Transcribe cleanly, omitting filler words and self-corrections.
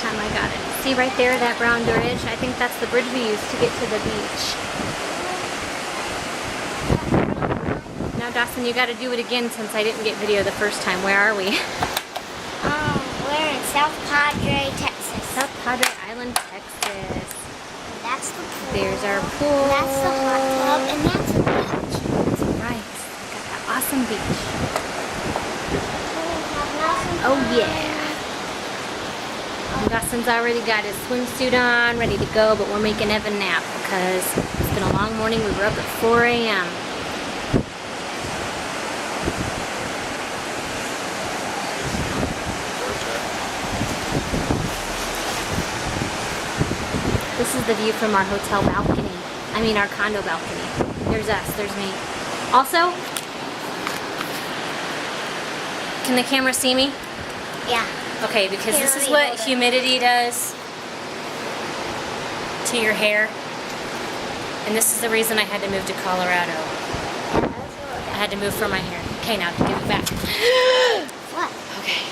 time I got it. See right there, that brown bridge? I think that's the bridge we used to get to the beach. Now, Dawson, you got to do it again since I didn't get video the first time. Where are we? We're in South Padre, Texas. South Padre Island, Texas. That's the pool. There's our pool. That's the hot tub, and that's the beach. That's right. We got that awesome beach. Oh yeah. Dawson's already got his swimsuit on, ready to go, but we're making Evan nap because it's been a long morning. We were up at 4 a.m. This is the view from our hotel balcony. I mean our condo balcony. There's us, there's me. Also, can the camera see me? Yeah. Okay, because Here, this let is me what hold it. humidity does to your hair. And this is the reason I had to move to Colorado. I had to move for my hair. Okay, now give it back. What? Okay.